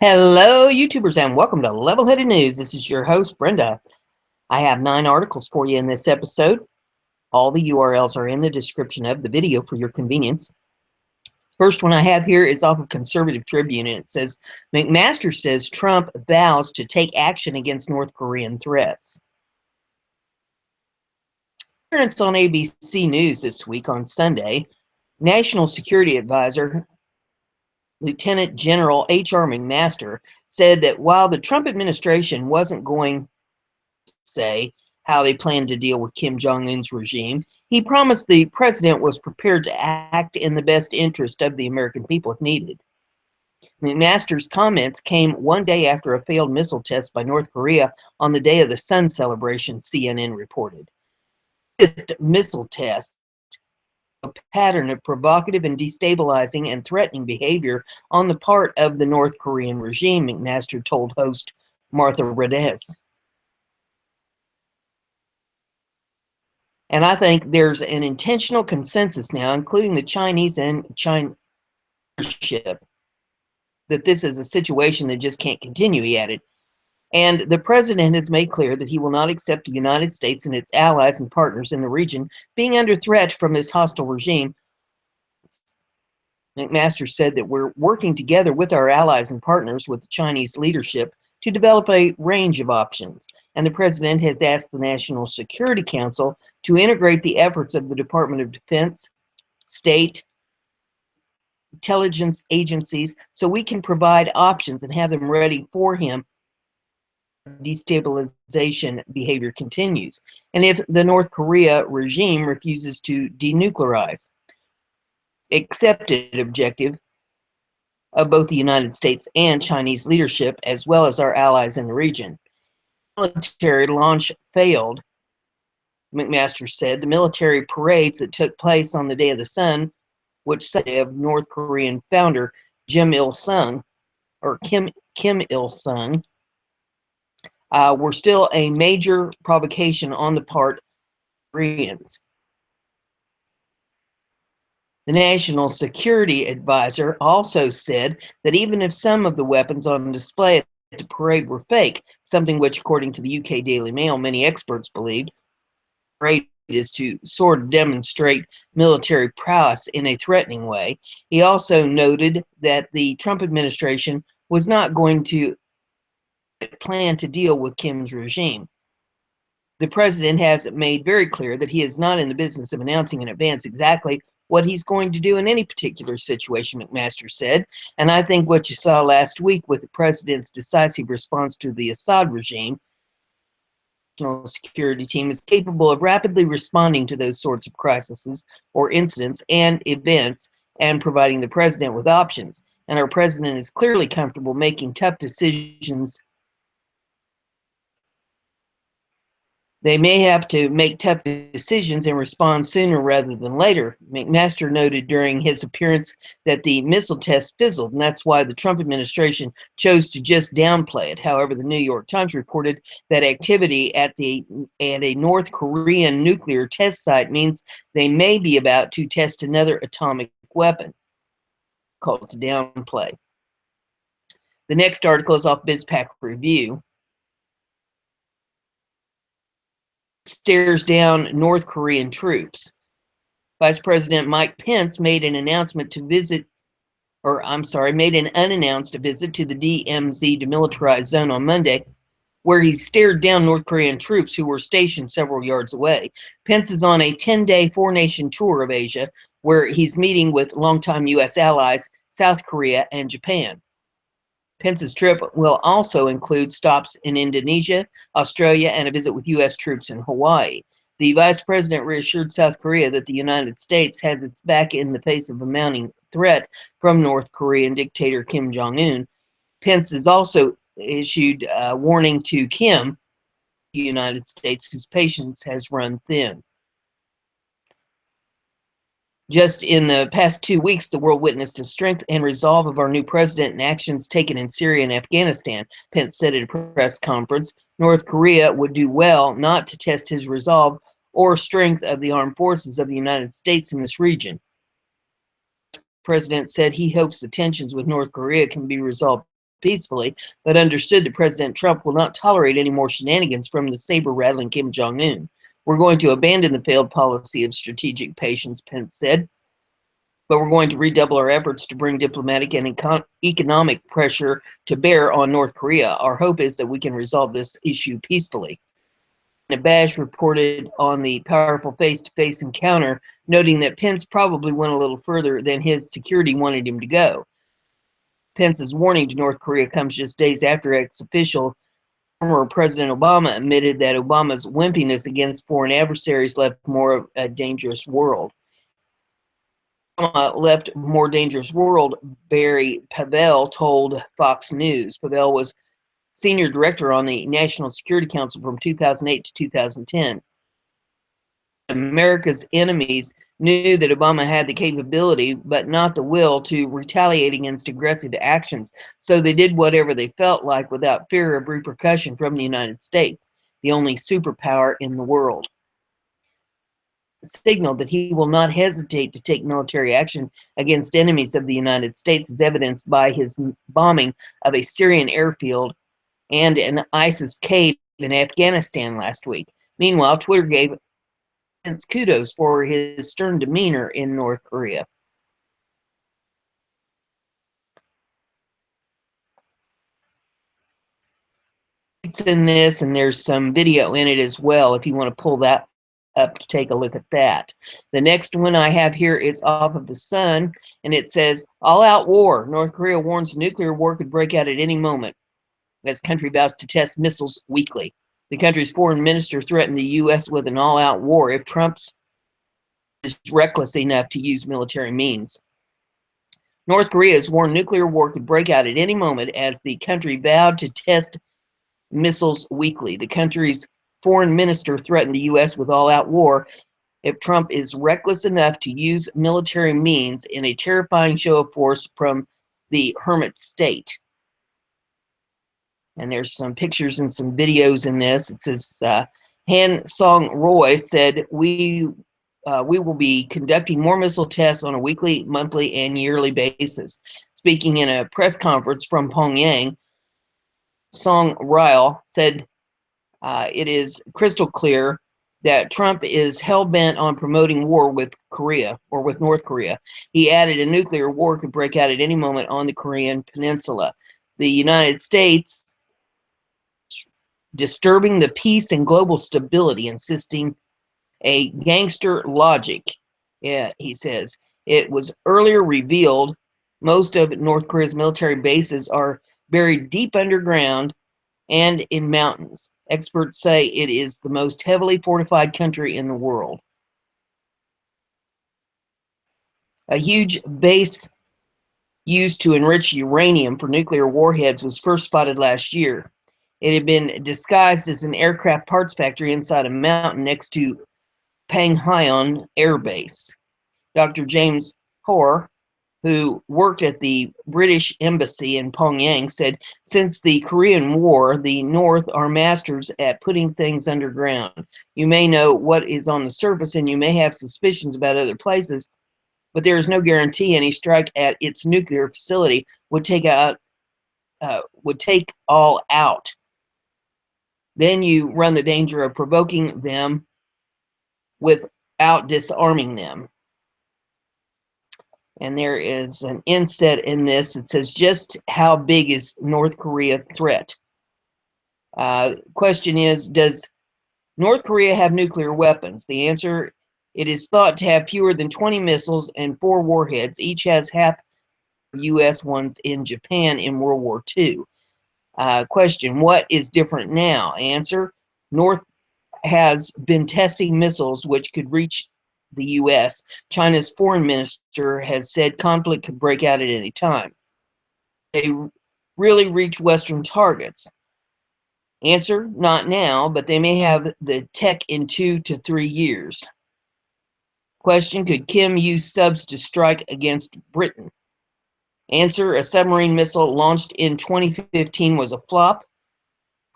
Hello, YouTubers, and welcome to Level-Headed News. This is your host, Brenda. I have 9 articles for you in this episode. All the URLs are in the description of the video for your convenience. First one I have here is off of Conservative Tribune, and it says, McMaster says Trump vows to take action against North Korean threats. Appearance on ABC News this week on Sunday, National Security Advisor Lieutenant General H.R. McMaster said that while the Trump administration wasn't going to say how they planned to deal with Kim Jong-un's regime, he promised the president was prepared to act in the best interest of the American people if needed. McMaster's comments came one day after a failed missile test by North Korea on the Day of the Sun celebration, CNN reported. This missile test, a pattern of provocative and destabilizing and threatening behavior on the part of the North Korean regime, McMaster told host Martha Raddatz. And I think there's an intentional consensus now, including the Chinese and China leadership, that this is a situation that just can't continue, he added. And the president has made clear that he will not accept the United States and its allies and partners in the region being under threat from this hostile regime. McMaster said that we're working together with our allies and partners with the Chinese leadership to develop a range of options. And the president has asked the National Security Council to integrate the efforts of the Department of Defense, state, intelligence agencies, so we can provide options and have them ready for him. Destabilization behavior continues. And if the North Korea regime refuses to denuclearize, accepted objective of both the United States and Chinese leadership, as well as our allies in the region. Military launch failed, McMaster said. The military parades that took place on the Day of the Sun, which said of North Korean founder Kim Il-sung, were still a major provocation on the part of Koreans. The National Security Advisor also said that even if some of the weapons on display at the parade were fake, something which, according to the UK Daily Mail, many experts believed, the parade is to sort of demonstrate military prowess in a threatening way. He also noted that the Trump administration was not going to plan to deal with Kim's regime. The president has made very clear that he is not in the business of announcing in advance exactly what he's going to do in any particular situation, McMaster said. And I think what you saw last week with the president's decisive response to the Assad regime, the National Security Team is capable of rapidly responding to those sorts of crises or incidents and events and providing the president with options. And our president is clearly comfortable making tough decisions. They may have to make tough decisions and respond sooner rather than later. McMaster noted during his appearance that the missile test fizzled, and that's why the Trump administration chose to just downplay it. However, the New York Times reported that activity at a North Korean nuclear test site means they may be about to test another atomic weapon, called to downplay. The next article is off BizPac Review. Stares down North Korean troops. Vice President Mike Pence made an unannounced visit to the DMZ demilitarized zone on Monday, where he stared down North Korean troops who were stationed several yards away. Pence is on a 10-day 4-nation tour of Asia, where he's meeting with longtime U.S. allies, South Korea and Japan. Pence's trip will also include stops in Indonesia, Australia, and a visit with U.S. troops in Hawaii. The vice president reassured South Korea that the United States has its back in the face of a mounting threat from North Korean dictator Kim Jong-un. Pence has also issued a warning to Kim, the United States, whose patience has run thin. Just in the past 2 weeks, the world witnessed the strength and resolve of our new president and actions taken in Syria and Afghanistan, Pence said at a press conference. North Korea would do well not to test his resolve or strength of the armed forces of the United States in this region. The president said he hopes the tensions with North Korea can be resolved peacefully, but understood that President Trump will not tolerate any more shenanigans from the saber-rattling Kim Jong-un. We're going to abandon the failed policy of strategic patience, Pence said, but we're going to redouble our efforts to bring diplomatic and economic pressure to bear on North Korea. Our hope is that we can resolve this issue peacefully. Bash reported on the powerful face-to-face encounter, noting that Pence probably went a little further than his security wanted him to go. Pence's warning to North Korea comes just days after ex-official former President Obama admitted that Obama's wimpiness against foreign adversaries left more of a dangerous world. Obama left a more dangerous world, Barry Pavel told Fox News. Pavel was senior director on the National Security Council from 2008 to 2010. America's enemies knew that Obama had the capability, but not the will, to retaliate against aggressive actions, so they did whatever they felt like without fear of repercussion from the United States, the only superpower in the world. Signaled that he will not hesitate to take military action against enemies of the United States, as evidenced by his bombing of a Syrian airfield and an ISIS cave in Afghanistan last week. Meanwhile, Twitter gave Pence kudos for his stern demeanor in North Korea. It's in this, and there's some video in it as well if you want to pull that up to take a look at that. The next one I have here is off of the Sun, and it says, all-out war. North Korea warns nuclear war could break out at any moment as country vows to test missiles weekly. The country's foreign minister threatened the U.S. with an all-out war if Trump is reckless enough to use military means. North Korea has warned nuclear war could break out at any moment as the country vowed to test missiles weekly. The country's foreign minister threatened the U.S. with all-out war if Trump is reckless enough to use military means in a terrifying show of force from the hermit state. And there's some pictures and some videos in this. It says, Han Song-roy said, we will be conducting more missile tests on a weekly, monthly, and yearly basis. Speaking in a press conference from Pyongyang, Song-roy said, it is crystal clear that Trump is hell-bent on promoting war with Korea, or with North Korea. He added a nuclear war could break out at any moment on the Korean peninsula. The United States disturbing the peace and global stability, insisting a gangster logic. Yeah, he says. It was earlier revealed most of North Korea's military bases are buried deep underground and in mountains. Experts say it is the most heavily fortified country in the world. A huge base used to enrich uranium for nuclear warheads was first spotted last year. It had been disguised as an aircraft parts factory inside a mountain next to Panghyon Air Base. Dr. James Hoare, who worked at the British Embassy in Pyongyang, said, since the Korean War, the North are masters at putting things underground. You may know what is on the surface and you may have suspicions about other places, but there is no guarantee any strike at its nuclear facility would take all out. Then you run the danger of provoking them without disarming them. And there is an inset in this. It says, just how big is North Korea threat? Question is, does North Korea have nuclear weapons? The answer, it is thought to have fewer than 20 missiles and 4 warheads. Each has half U.S. ones in Japan in World War II. Question, what is different now? Answer, North has been testing missiles which could reach the U.S. China's foreign minister has said conflict could break out at any time. They really reach Western targets. Answer, not now, but they may have the tech in 2 to 3 years. Question, could Kim use subs to strike against Britain? Answer, a submarine missile launched in 2015 was a flop.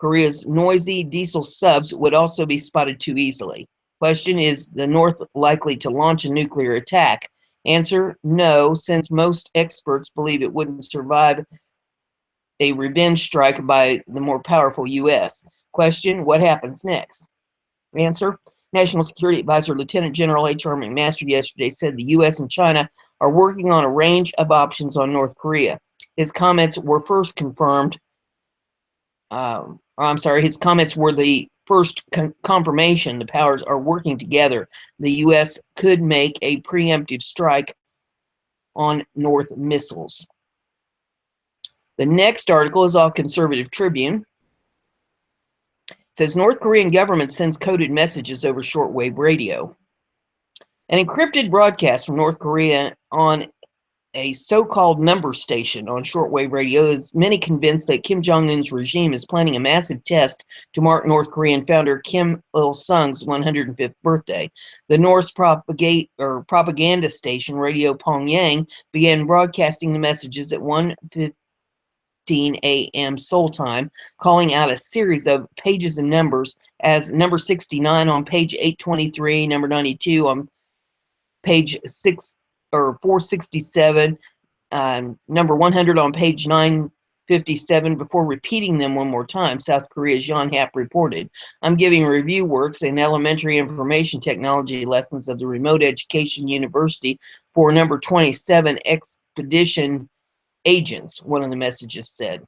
Korea's noisy diesel subs would also be spotted too easily. Question, is the North likely to launch a nuclear attack? Answer, no, since most experts believe it wouldn't survive a revenge strike by the more powerful U.S. Question, what happens next? Answer, National Security Advisor Lieutenant General H.R. McMaster yesterday said the U.S. and China are working on a range of options on North Korea. His comments were first confirmed, his comments were the first confirmation the powers are working together. The U.S. could make a preemptive strike on North missiles. The next article is off Conservative Tribune. It says North Korean government sends coded messages over shortwave radio. An encrypted broadcast from North Korea on a so-called number station on shortwave radio is many convinced that Kim Jong-un's regime is planning a massive test to mark North Korean founder Kim Il-sung's 105th birthday. The North's propaganda station, Radio Pyongyang, began broadcasting the messages at 1:15 a.m. Seoul time, calling out a series of pages and numbers as number 69 on page 823, number 92 on page 467, number 100 on page 957 before repeating them one more time, South Korea's John Happ reported. I'm giving review works and elementary information technology lessons of the Remote Education University for number 27 expedition agents, one of the messages said.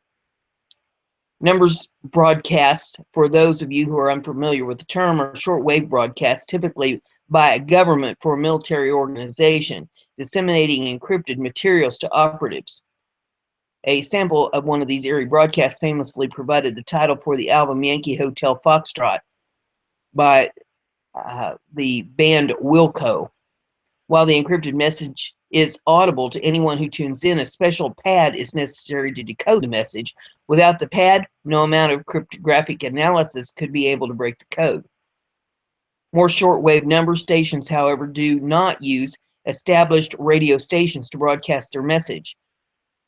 Numbers broadcasts, for those of you who are unfamiliar with the term, are shortwave broadcasts typically by a government for a military organization, disseminating encrypted materials to operatives. A sample of one of these eerie broadcasts famously provided the title for the album Yankee Hotel Foxtrot by the band Wilco. While the encrypted message is audible to anyone who tunes in, a special pad is necessary to decode the message. Without the pad, no amount of cryptographic analysis could be able to break the code. More shortwave number stations, however, do not use established radio stations to broadcast their message.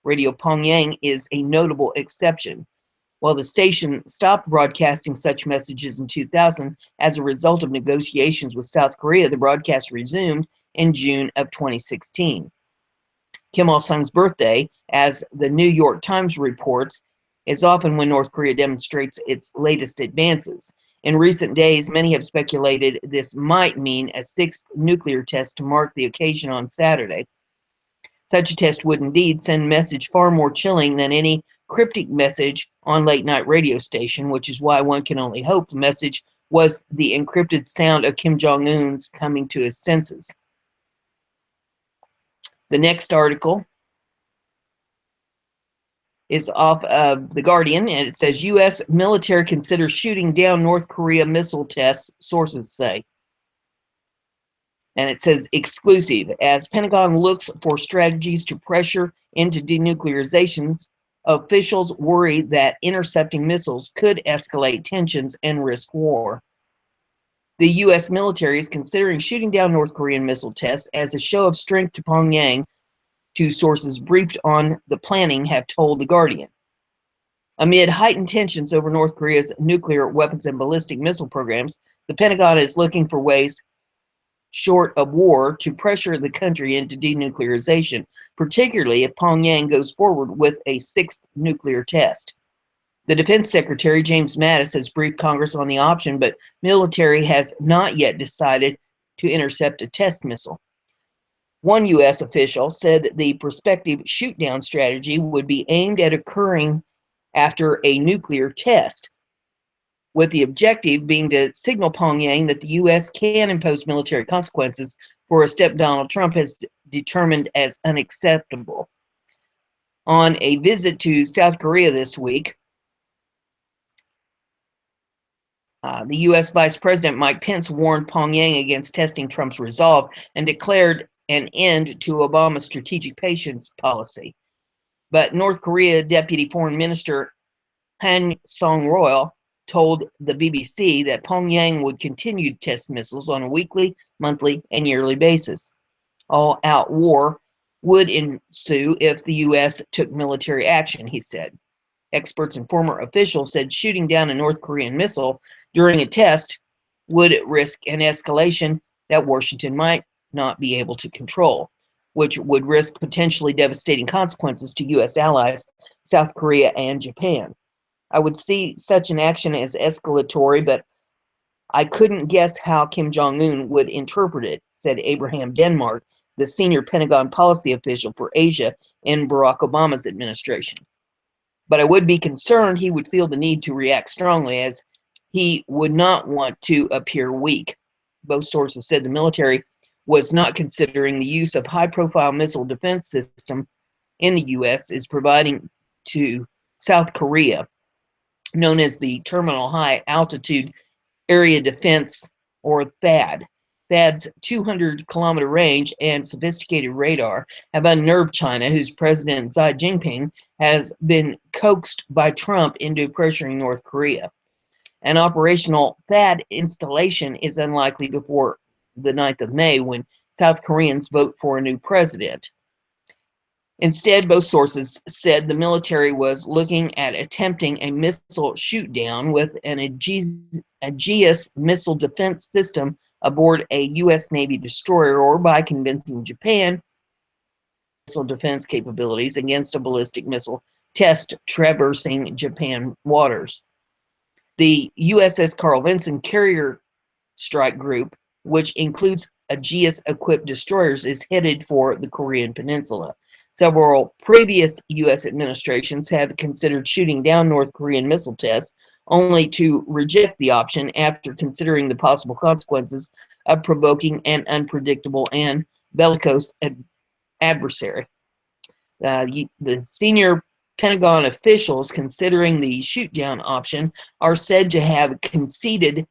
Radio Pyongyang is a notable exception. While the station stopped broadcasting such messages in 2000 as a result of negotiations with South Korea, the broadcast resumed in June of 2016. Kim Il-sung's birthday, as the New York Times reports, is often when North Korea demonstrates its latest advances. In recent days, many have speculated this might mean a sixth nuclear test to mark the occasion on Saturday. Such a test would indeed send a message far more chilling than any cryptic message on late-night radio station, which is why one can only hope the message was the encrypted sound of Kim Jong-un's coming to his senses. The next article is off of The Guardian, and it says U.S. military considers shooting down North Korea missile tests, sources say. And it says exclusive. As Pentagon looks for strategies to pressure into denuclearizations, officials worry that intercepting missiles could escalate tensions and risk war. The U.S. military is considering shooting down North Korean missile tests as a show of strength to Pyongyang, two sources briefed on the planning have told The Guardian. Amid heightened tensions over North Korea's nuclear weapons and ballistic missile programs, the Pentagon is looking for ways short of war to pressure the country into denuclearization, particularly if Pyongyang goes forward with a sixth nuclear test. The Defense Secretary, James Mattis, has briefed Congress on the option, but military has not yet decided to intercept a test missile. One U.S. official said the prospective shoot-down strategy would be aimed at occurring after a nuclear test, with the objective being to signal Pyongyang that the U.S. can impose military consequences for a step Donald Trump has determined as unacceptable. On a visit to South Korea this week, the U.S. Vice President Mike Pence warned Pyongyang against testing Trump's resolve and declared an end to Obama's strategic patience policy. But North Korea Deputy Foreign Minister Han Song-royal told the BBC that Pyongyang would continue to test missiles on a weekly, monthly, and yearly basis. All-out war would ensue if the U.S. took military action, he said. Experts and former officials said shooting down a North Korean missile during a test would risk an escalation that Washington might not be able to control, which would risk potentially devastating consequences to U.S. allies South Korea and Japan. I would see such an action as escalatory, but I couldn't guess how Kim Jong-un would interpret it, said Abraham Denmark, the senior Pentagon policy official for Asia in Barack Obama's administration. But I would be concerned he would feel the need to react strongly, as he would not want to appear weak. Both sources said the military was not considering the use of high-profile missile defense system in the U.S. is providing to South Korea, known as the Terminal High Altitude Area Defense, or THAAD. THAAD's 200-kilometer range and sophisticated radar have unnerved China, whose President Xi Jinping has been coaxed by Trump into pressuring North Korea. An operational THAAD installation is unlikely before the 9th of May, when South Koreans vote for a new president. Instead, both sources said the military was looking at attempting a missile shoot-down with an Aegis missile defense system aboard a U.S. Navy destroyer, or by convincing Japan missile defense capabilities against a ballistic missile test traversing Japan waters. The USS Carl Vinson carrier strike group, which includes Aegis-equipped destroyers, is headed for the Korean Peninsula. Several previous U.S. administrations have considered shooting down North Korean missile tests, only to reject the option after considering the possible consequences of provoking an unpredictable and bellicose adversary. The senior Pentagon officials considering the shoot-down option are said to have conceded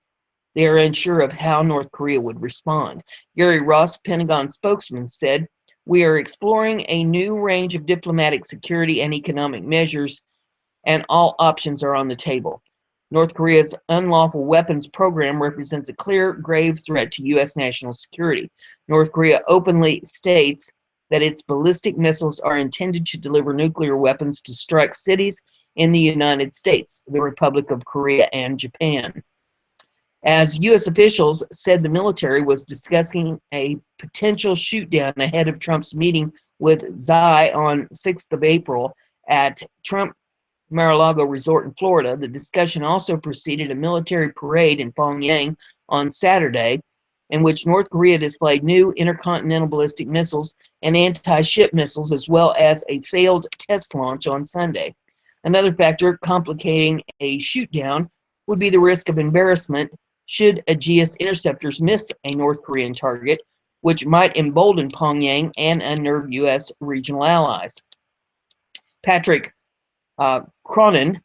they are unsure of how North Korea would respond. Gary Ross, Pentagon spokesman, said, "We are exploring a new range of diplomatic, security, and economic measures, and all options are on the table. North Korea's unlawful weapons program represents a clear, grave threat to U.S. national security. North Korea openly states that its ballistic missiles are intended to deliver nuclear weapons to strike cities in the United States, the Republic of Korea, and Japan." As U.S. officials said, the military was discussing a potential shoot-down ahead of Trump's meeting with Xi on 6th of April at Trump Mar-a-Lago Resort in Florida. The discussion also preceded a military parade in Pyongyang on Saturday, in which North Korea displayed new intercontinental ballistic missiles and anti-ship missiles, as well as a failed test launch on Sunday. Another factor complicating a shoot-down would be the risk of embarrassment should Aegis interceptors miss a North Korean target, which might embolden Pyongyang and unnerve U.S. regional allies. Patrick Cronin,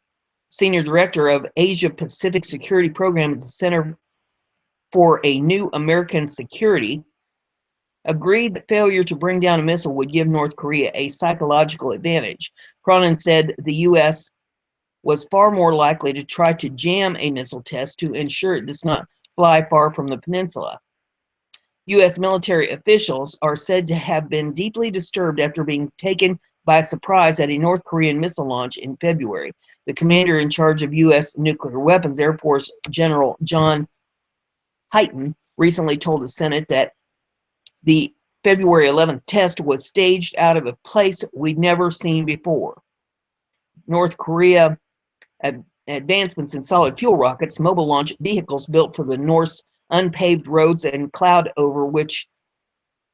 Senior Director of Asia Pacific Security Program at the Center for a New American Security, agreed that failure to bring down a missile would give North Korea a psychological advantage. Cronin said the U.S. was far more likely to try to jam a missile test to ensure it does not fly far from the peninsula. U.S. military officials are said to have been deeply disturbed after being taken by surprise at a North Korean missile launch in February. The commander in charge of U.S. nuclear weapons, Air Force General John Hyten, recently told the Senate that the February 11th test was staged out of a place we'd never seen before. North Korea advancements in solid fuel rockets, mobile launch vehicles built for the North's unpaved roads and cloud over which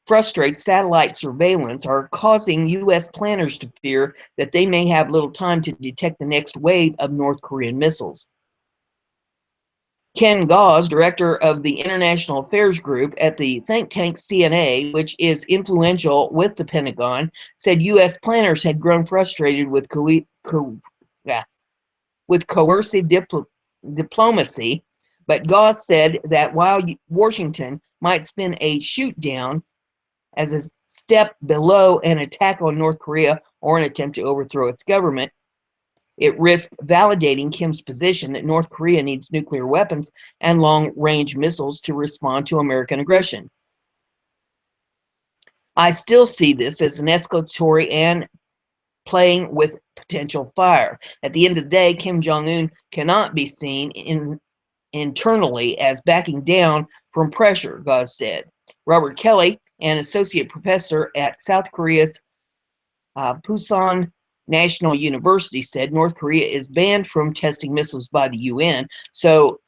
frustrate satellite surveillance, are causing U.S. planners to fear that they may have little time to detect the next wave of North Korean missiles. Ken Gause, director of the International Affairs Group at the think tank CNA, which is influential with the Pentagon, said U.S. planners had grown frustrated with coercive diplomacy, but Gause said that while Washington might spin a shoot-down as a step below an attack on North Korea or an attempt to overthrow its government, it risked validating Kim's position that North Korea needs nuclear weapons and long-range missiles to respond to American aggression. "I still see this as an escalatory and playing with potential fire. At the end of the day, Kim Jong-un cannot be seen internally as backing down from pressure," Gause said. Robert Kelly, an associate professor at South Korea's Pusan National University said North Korea is banned from testing missiles by the UN. So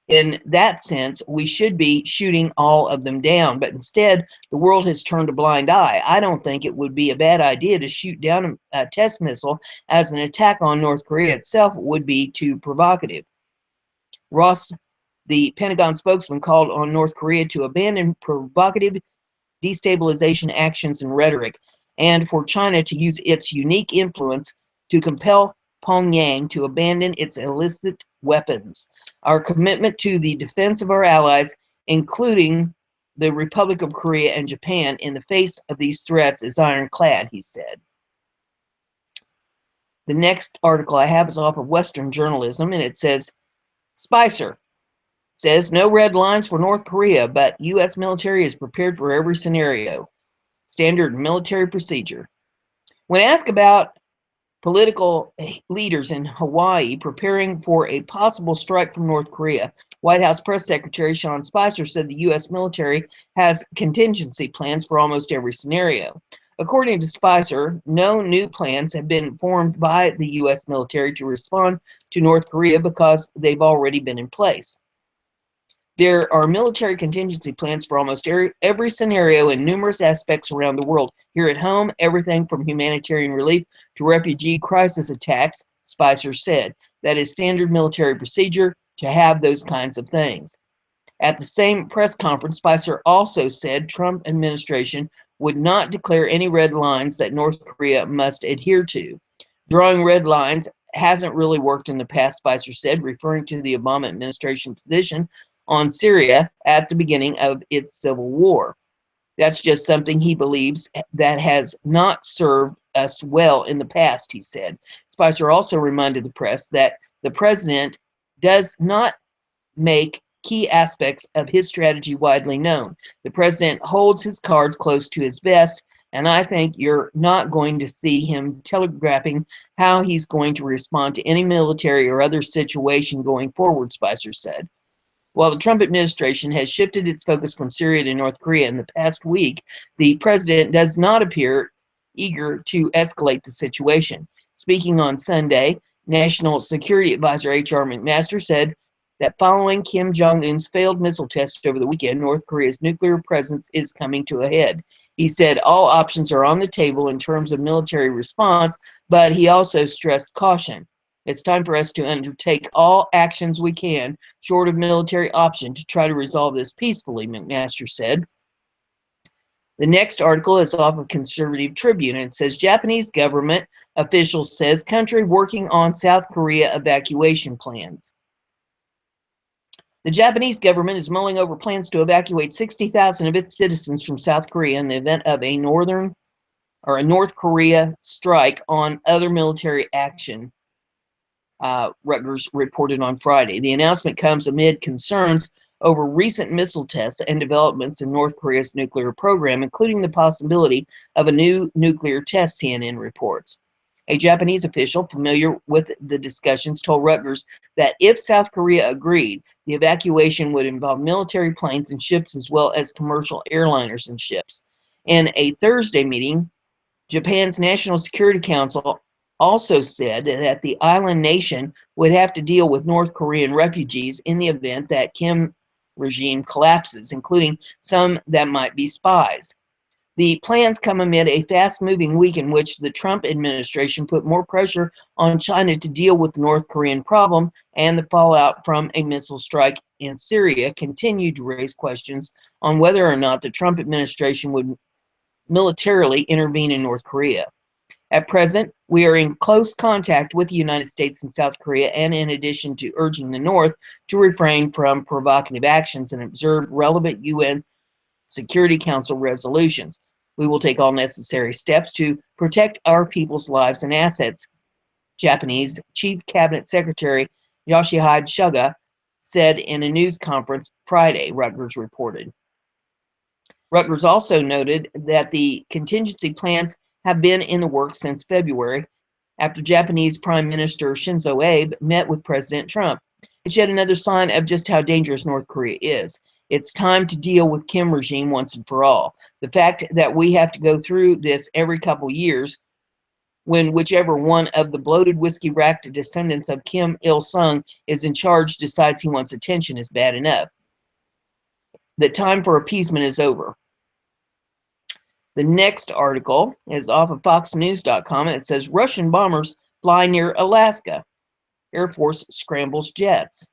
in that sense, we should be shooting all of them down, but instead, the world has turned a blind eye. I don't think it would be a bad idea to shoot down a test missile, as an attack on North Korea itself would be too provocative. Ross, the Pentagon spokesman, called on North Korea to abandon provocative destabilization actions and rhetoric, and for China to use its unique influence to compel Pyongyang to abandon its illicit weapons. Our commitment to the defense of our allies, including the Republic of Korea and Japan, in the face of these threats is ironclad, he said. The next article I have is off of Western Journalism, and it says, Spicer says no red lines for North Korea, but U.S. military is prepared for every scenario. Standard military procedure. When asked about political leaders in Hawaii preparing for a possible strike from North Korea, White House Press Secretary Sean Spicer said the U.S. military has contingency plans for almost every scenario. According to Spicer, no new plans have been formed by the U.S. military to respond to North Korea because they've already been in place. There are military contingency plans for almost every scenario in numerous aspects around the world. Here at home, everything from humanitarian relief to refugee crisis attacks, Spicer said. That is standard military procedure to have those kinds of things. At the same press conference, Spicer also said Trump administration would not declare any red lines that North Korea must adhere to. Drawing red lines hasn't really worked in the past, Spicer said, referring to the Obama administration position on Syria at the beginning of its civil war. That's just something he believes that has not served us well in the past, he said. Spicer also reminded the press that the president does not make key aspects of his strategy widely known. The president holds his cards close to his vest, and I think you're not going to see him telegraphing how he's going to respond to any military or other situation going forward, Spicer said. While the Trump administration has shifted its focus from Syria to North Korea in the past week, the president does not appear eager to escalate the situation. Speaking on Sunday, National Security Advisor H.R. McMaster said that following Kim Jong-un's failed missile test over the weekend, North Korea's nuclear presence is coming to a head. He said all options are on the table in terms of military response, but he also stressed caution. It's time for us to undertake all actions we can, short of military option, to try to resolve this peacefully, McMaster said. The next article is off of Conservative Tribune, and it says Japanese government officials says country working on South Korea evacuation plans. The Japanese government is mulling over plans to evacuate 60,000 of its citizens from South Korea in the event of a North Korea strike on other military action. Rutgers reported on Friday. The announcement comes amid concerns over recent missile tests and developments in North Korea's nuclear program, including the possibility of a new nuclear test, CNN reports. A Japanese official familiar with the discussions told Rutgers that if South Korea agreed, the evacuation would involve military planes and ships as well as commercial airliners and ships. In a Thursday meeting, Japan's National Security Council also said that the island nation would have to deal with North Korean refugees in the event that Kim regime collapses, including some that might be spies. The plans come amid a fast-moving week in which the Trump administration put more pressure on China to deal with the North Korean problem, and the fallout from a missile strike in Syria continued to raise questions on whether or not the Trump administration would militarily intervene in North Korea. At present, we are in close contact with the United States and South Korea, and in addition to urging the North to refrain from provocative actions and observe relevant UN Security Council resolutions, we will take all necessary steps to protect our people's lives and assets, Japanese Chief Cabinet Secretary Yoshihide Suga said in a news conference Friday, Rutgers reported. Rutgers also noted that the contingency plans have been in the works since February, after Japanese Prime Minister Shinzo Abe met with President Trump. It's yet another sign of just how dangerous North Korea is. It's time to deal with Kim regime once and for all. The fact that we have to go through this every couple years when whichever one of the bloated whiskey-racked descendants of Kim Il-sung is in charge decides he wants attention is bad enough. The time for appeasement is over. The next article is off of FoxNews.com, and it says Russian bombers fly near Alaska. Air Force scrambles jets.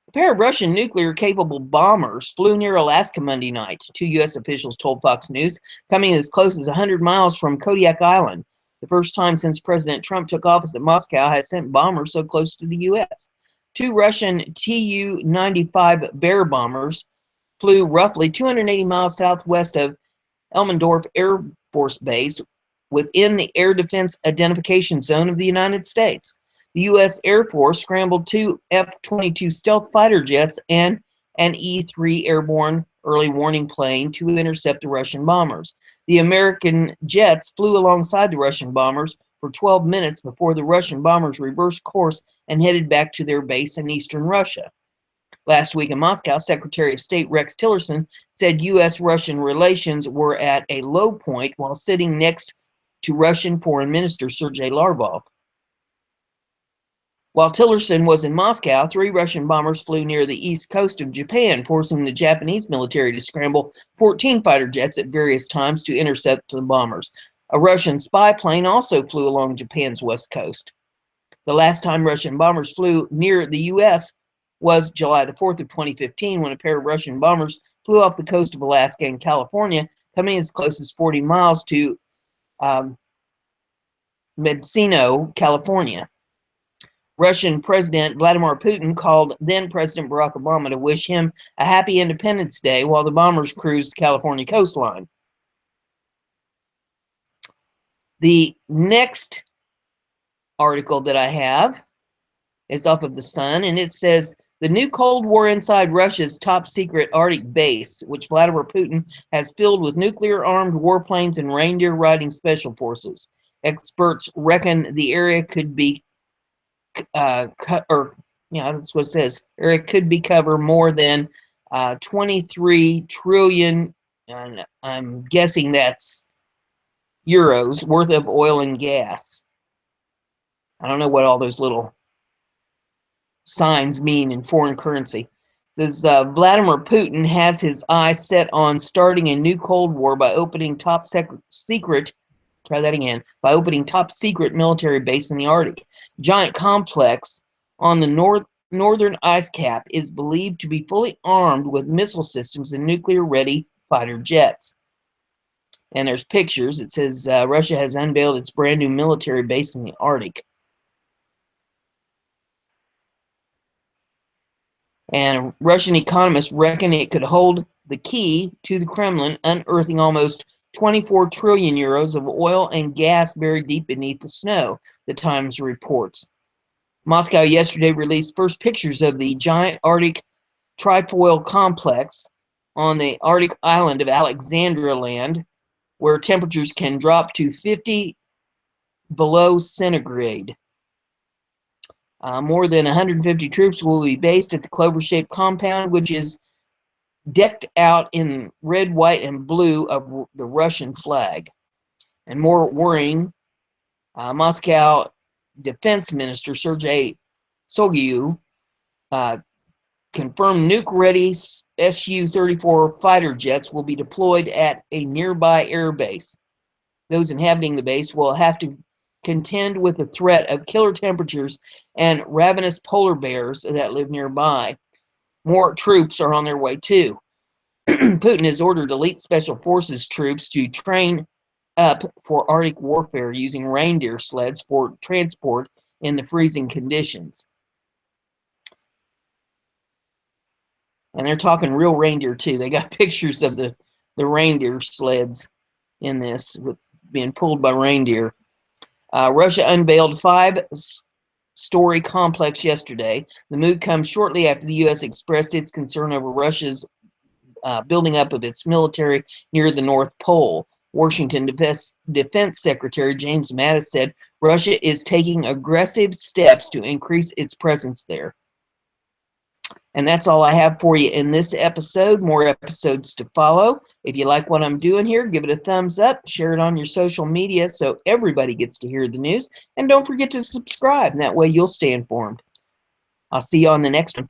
A pair of Russian nuclear-capable bombers flew near Alaska Monday night, 2 U.S. officials told Fox News, coming as close as 100 miles from Kodiak Island. The first time since President Trump took office that Moscow has sent bombers so close to the U.S. 2 Russian Tu-95 Bear bombers flew roughly 280 miles southwest of Elmendorf Air Force Base within the Air Defense Identification Zone of the United States. The U.S. Air Force scrambled 2 F-22 stealth fighter jets and an E-3 airborne early warning plane to intercept the Russian bombers. The American jets flew alongside the Russian bombers for 12 minutes before the Russian bombers reversed course and headed back to their base in eastern Russia. Last week in Moscow, Secretary of State Rex Tillerson said U.S.-Russian relations were at a low point while sitting next to Russian Foreign Minister Sergei Lavrov. While Tillerson was in Moscow, 3 Russian bombers flew near the east coast of Japan, forcing the Japanese military to scramble 14 fighter jets at various times to intercept the bombers. A Russian spy plane also flew along Japan's west coast. The last time Russian bombers flew near the U.S. was July the 4th of 2015, when a pair of Russian bombers flew off the coast of Alaska and California, coming as close as 40 miles to Mendocino, California. Russian President Vladimir Putin called then-President Barack Obama to wish him a happy Independence Day while the bombers cruised the California coastline. The next article that I have is off of The Sun, and it says, the new Cold War inside Russia's top-secret Arctic base, which Vladimir Putin has filled with nuclear-armed warplanes and reindeer-riding special forces. Experts reckon the area could be that's what it says. It could be cover more than 23 trillion, and I'm guessing that's euros, worth of oil and gas. I don't know what all those little signs mean in foreign currency. It says Vladimir Putin has his eyes set on starting a new Cold War by opening top secret military base in the Arctic. Giant complex on the northern ice cap is believed to be fully armed with missile systems and nuclear-ready fighter jets. And there's pictures. It says Russia has unveiled its brand new military base in the Arctic. And Russian economists reckon it could hold the key to the Kremlin, unearthing almost 24 trillion euros of oil and gas buried deep beneath the snow, the Times reports. Moscow yesterday released first pictures of the giant Arctic trifoil complex on the Arctic island of Alexandria Land, where temperatures can drop to 50 below centigrade. More than 150 troops will be based at the clover-shaped compound, which is decked out in red, white, and blue of the Russian flag. And more worrying, Moscow Defense Minister Sergei Shoigu confirmed nuke-ready Su-34 fighter jets will be deployed at a nearby air base. Those inhabiting the base will have to contend with the threat of killer temperatures and ravenous polar bears that live nearby. More troops are on their way too. Putin has ordered elite special forces troops to train up for Arctic warfare using reindeer sleds for transport in the freezing conditions. And they're talking real reindeer too. They got pictures of the reindeer sleds in this, with being pulled by reindeer. Russia unveiled 5-story complex yesterday. The move comes shortly after the U.S. expressed its concern over Russia's building up of its military near the North Pole. Washington Defense Secretary James Mattis said Russia is taking aggressive steps to increase its presence there. And that's all I have for you in this episode. More episodes to follow. If you like what I'm doing here, give it a thumbs up, share it on your social media so everybody gets to hear the news, and don't forget to subscribe, and that way you'll stay informed. I'll see you on the next one.